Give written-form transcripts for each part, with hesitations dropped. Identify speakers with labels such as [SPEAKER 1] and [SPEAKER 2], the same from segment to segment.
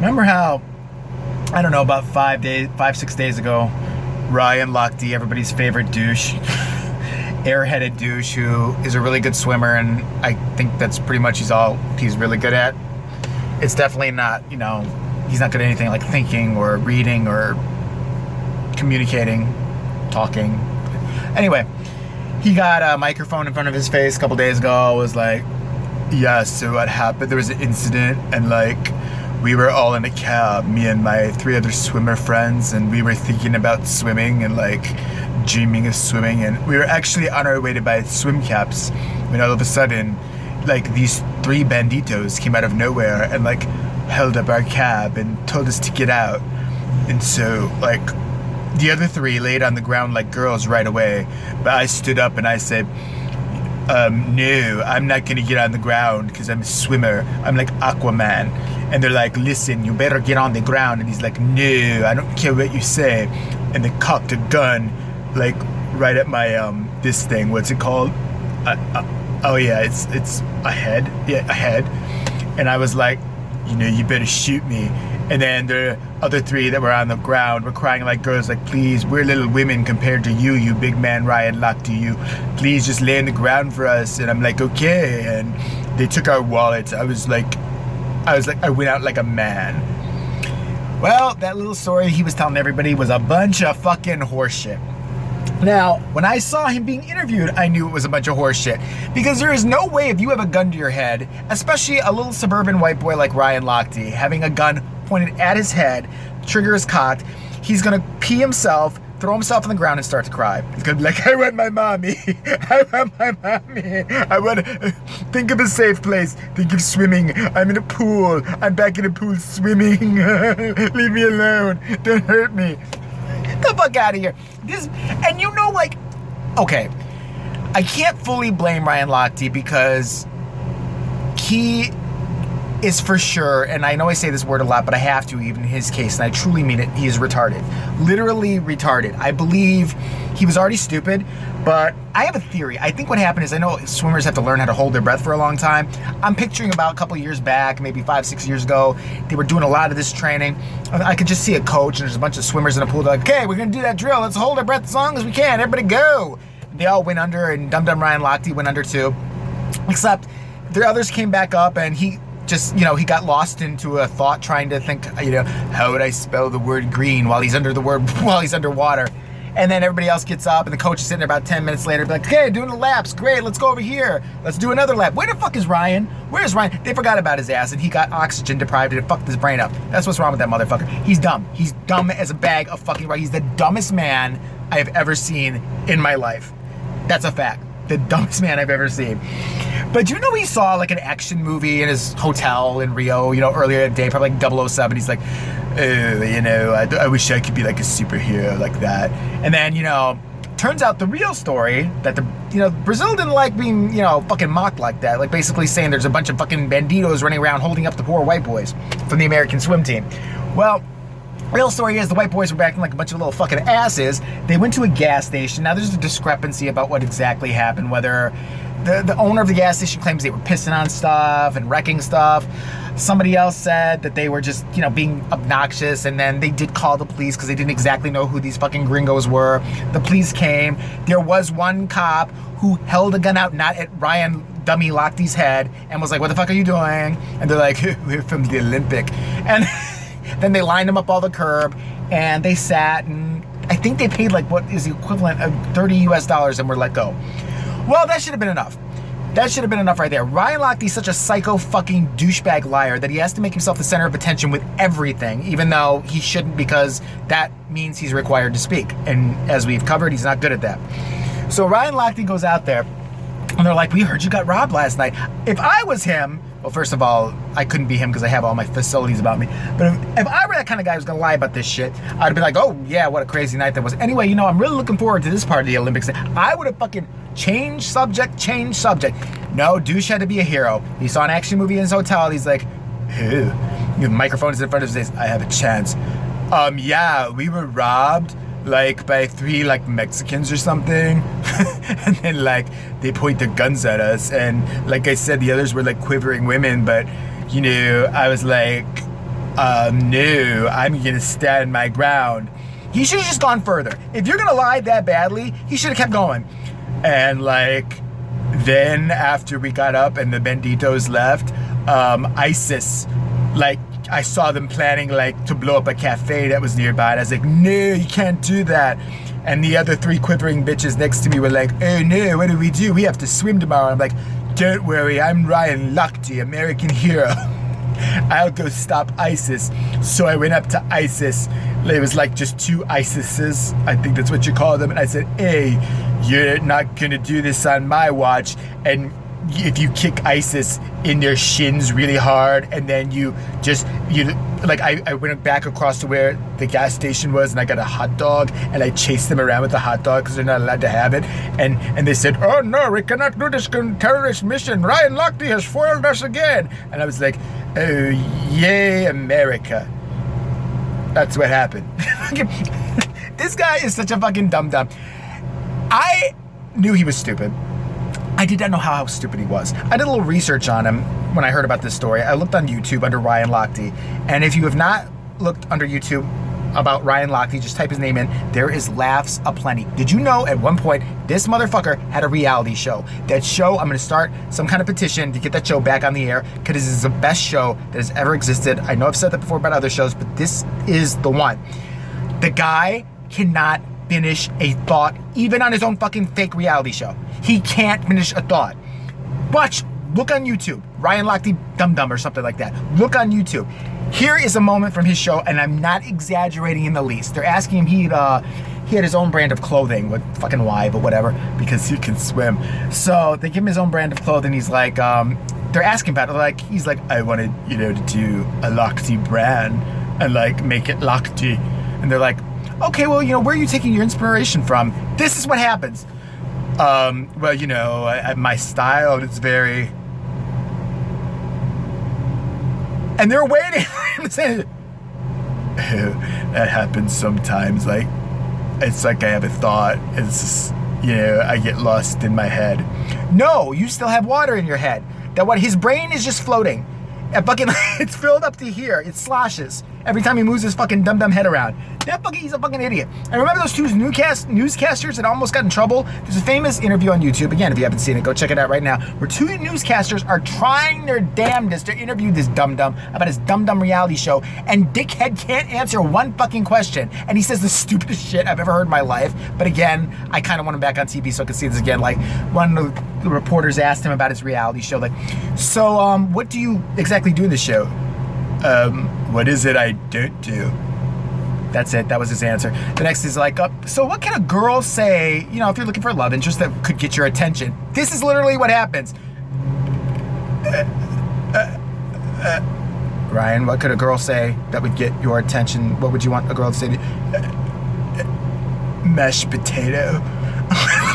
[SPEAKER 1] remember how, I don't know, about 6 days ago, Ryan Lochte, everybody's favorite douche, airheaded douche, who is a really good swimmer, and I think that's pretty much he's really good at. It's definitely not, he's not good at anything like thinking or reading or communicating, talking. Anyway, he got a microphone in front of his face a couple days ago. Was like, yeah, so what happened? There was an incident, and we were all in a cab, me and my 3 other swimmer friends, and we were thinking about swimming and dreaming of swimming, and we were actually on our way to buy swim caps when all of a sudden these 3 banditos came out of nowhere and held up our cab and told us to get out. And so the other 3 laid on the ground like girls right away, but I stood up and I said, no, I'm not gonna get on the ground because I'm a swimmer. I'm like Aquaman. And they're like, listen, you better get on the ground. And he's like, no, I don't care what you say. And they cocked a gun right at my this thing. What's it called? Oh yeah, it's a head. Yeah, a head. And I was like, you better shoot me. And then the other 3 that were on the ground were crying like girls, like, please, we're little women compared to you, you big man Ryan Lochte, you. Please just lay on the ground for us. And I'm like, okay. And they took our wallets. I went out like a man. Well, that little story he was telling everybody was a bunch of fucking horseshit. Now, when I saw him being interviewed, I knew it was a bunch of horseshit. Because there is no way if you have a gun to your head, especially a little suburban white boy like Ryan Lochte, having a gun pointed at his head, trigger is cocked, he's gonna pee himself, throw himself on the ground and start to cry. He's gonna be like, I want my mommy. I want my mommy. I want to think of a safe place. Think of swimming. I'm in a pool. I'm back in a pool swimming. Leave me alone. Don't hurt me. Get the fuck out of here. Okay, I can't fully blame Ryan Lochte because he is for sure, and I know I say this word a lot, but I have to, even in his case, and I truly mean it, he is retarded. Literally retarded. I believe he was already stupid, but I have a theory. I think what happened is, I know swimmers have to learn how to hold their breath for a long time. I'm picturing about a couple years back, maybe 5-6 years ago, they were doing a lot of this training. I could just see a coach, and there's a bunch of swimmers in a pool. They're like, okay, we're going to do that drill. Let's hold our breath as long as we can. Everybody go. They all went under, and Dum Dum Ryan Lochte went under too. Except the others came back up, and he just, he got lost into a thought trying to think, how would I spell the word green while he's underwater? And then everybody else gets up, and the coach is sitting there about 10 minutes later, be like, okay, doing the laps, great, let's go over here. Let's do another lap. Where the fuck is Ryan? Where's Ryan? They forgot about his ass, and he got oxygen deprived, and it fucked his brain up. That's what's wrong with that motherfucker. He's dumb. He's dumb as a bag of fucking rice. He's the dumbest man I have ever seen in my life. That's a fact. The dumbest man I've ever seen. But do you know he saw an action movie in his hotel in Rio, earlier that day, probably 007. He's like, I wish I could be like a superhero like that. And then, turns out the real story that Brazil didn't like being, fucking mocked like that. Basically saying there's a bunch of fucking banditos running around holding up the poor white boys from the American swim team. Well, real story is the white boys were acting like a bunch of little fucking asses. They went to a gas station. Now there's a discrepancy about what exactly happened, whether the owner of the gas station claims they were pissing on stuff and wrecking stuff. Somebody else said that they were just, being obnoxious, and then they did call the police because they didn't exactly know who these fucking gringos were. The police came. There was one cop who held a gun out, not at Ryan Dummy Lochte's head, and was like, what the fuck are you doing? And they're like, we're from the Olympic. And then they lined them up all the curb, and they sat, and I think they paid what is the equivalent of $30 and were let go. Well, that should have been enough. That should have been enough right there. Ryan Lochte is such a psycho fucking douchebag liar that he has to make himself the center of attention with everything, even though he shouldn't, because that means he's required to speak. And as we've covered, he's not good at that. So Ryan Lochte goes out there, and they're like, we heard you got robbed last night. If I was him, well, first of all, I couldn't be him because I have all my facilities about me. But if I were that kind of guy who's going to lie about this shit, I'd be like, oh, yeah, what a crazy night that was. Anyway, I'm really looking forward to this part of the Olympics. I would have fucking changed subject. No, Douche had to be a hero. He saw an action movie in his hotel. He's like, the microphone is in front of his face. I have a chance. Yeah, we were robbed. By 3 Mexicans or something. And then they point their guns at us, and like I said, the others were quivering women, but I was like, No, I'm gonna stand my ground. He should have just gone further. If you're gonna lie that badly, he should have kept going. And like, then after we got up and the Benditos left, ISIS, like, I saw them planning like to blow up a cafe that was nearby, and I was like, no, you can't do that. And the other 3 quivering bitches next to me were like, oh no, what do? We have to swim tomorrow. I'm like, don't worry, I'm Ryan Lochte, American hero. I'll go stop ISIS. So I went up to ISIS. It was like just 2 ISISes, I think that's what you call them. And I said, hey, you're not gonna do this on my watch. And if you kick ISIS in their shins really hard, and then you I went back across to where the gas station was, and I got a hot dog, and I chased them around with the hot dog because they're not allowed to have it. And they said, oh no, we cannot do this terrorist mission. Ryan Lochte has foiled us again. And I was like, oh yay, America. That's what happened. This guy is such a fucking dum-dum. I knew he was stupid. I did not know how stupid he was. I did a little research on him when I heard about this story. I looked on YouTube under Ryan Lochte. And if you have not looked under YouTube about Ryan Lochte, just type his name in. There is laughs aplenty. Did you know at one point this motherfucker had a reality show? That show, I'm going to start some kind of petition to get that show back on the air, because this is the best show that has ever existed. I know I've said that before about other shows, but this is the one. The guy cannot finish a thought, even on his own fucking fake reality show. He can't finish a thought. Look on YouTube, Ryan Lochte Dum Dum or something like that. Look on YouTube. Here is a moment from his show, and I'm not exaggerating in the least. They're asking him, he had his own brand of clothing, with fucking why, but whatever, because he can swim. So they give him his own brand of clothing. He's like, they're asking about it. Like, he's like, I wanted, to do a Lochte brand and like make it Lochte. And they're like, okay, well, where are you taking your inspiration from? This is what happens. My style is very... And they're waiting for him to say, that happens sometimes. Like, it's like I have a thought. It's just, I get lost in my head. No, you still have water in your head. His brain is just floating. It's filled up to here. It sloshes every time he moves his fucking dumb head around. He's a fucking idiot. And remember those 2 newscasters that almost got in trouble? There's a famous interview on YouTube. Again, if you haven't seen it, go check it out right now. Where 2 newscasters are trying their damnedest to interview this dum-dum about his dum-dum reality show. And Dickhead can't answer one fucking question. And he says the stupidest shit I've ever heard in my life. But again, I kind of want him back on TV so I can see this again. Like, one of the reporters asked him about his reality show. Like, so, what do you exactly do in the show? What is it I don't do? That's it. That was his answer. The next is like, so what can a girl say, if you're looking for a love interest that could get your attention? This is literally what happens. Ryan, what could a girl say that would get your attention? What would you want a girl to say to you? Mashed potato.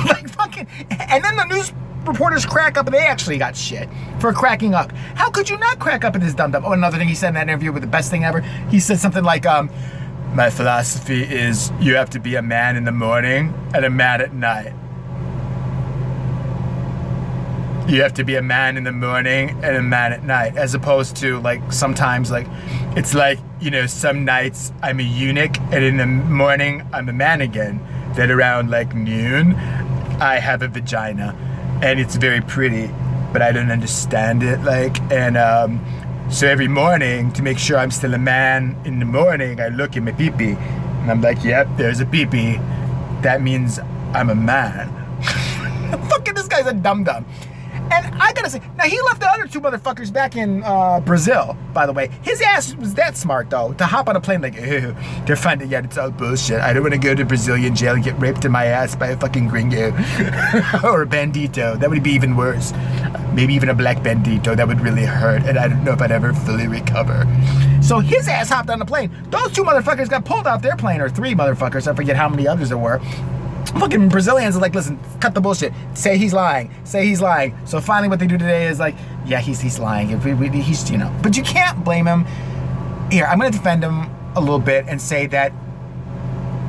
[SPEAKER 1] Like fucking... And then the news reporters crack up, and they actually got shit for cracking up. How could you not crack up at this dum-dum? Oh, another thing he said in that interview with the best thing ever, he said something like, my philosophy is you have to be a man in the morning and a man at night. You have to be a man in the morning and a man at night, as opposed to like sometimes like it's like, some nights I'm a eunuch and in the morning I'm a man again. Then around like noon I have a vagina and it's very pretty, but I don't understand it. So every morning, to make sure I'm still a man in the morning, I look at my pee-pee, and I'm like, yep, there's a pee-pee. That means I'm a man. Fucking this guy's a dum-dum. And I gotta say, now he left the other 2 motherfuckers back in Brazil, by the way. His ass was that smart, though, to hop on a plane like, ew, they're finding out it's all bullshit. I don't want to go to Brazilian jail and get raped in my ass by a fucking gringo. Or a bandito. That would be even worse. Maybe even a black bandito. That would really hurt, and I don't know if I'd ever fully recover. So his ass hopped on the plane. Those 2 motherfuckers got pulled off their plane, or 3 motherfuckers. I forget how many others there were. Fucking Brazilians are like, listen, cut the bullshit. Say he's lying. So finally what they do today is like, yeah, he's lying. He's, But you can't blame him. Here, I'm going to defend him a little bit and say that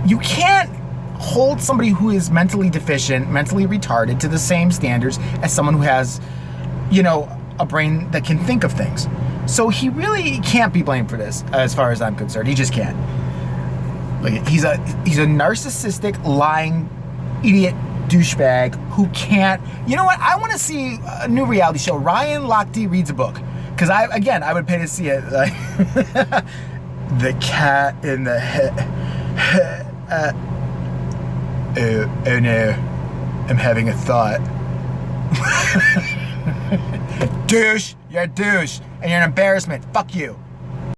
[SPEAKER 1] you can't hold somebody who is mentally deficient, mentally retarded to the same standards as someone who has, a brain that can think of things. So he really can't be blamed for this, as far as I'm concerned. He just can't. Like, he's a narcissistic, lying, idiot douchebag who can't. You know what? I want to see a new reality show. Ryan Lochte reads a book, because I would pay to see it. Like, the cat in the oh no, I'm having a thought. Douche, you're a douche, and you're an embarrassment. Fuck you.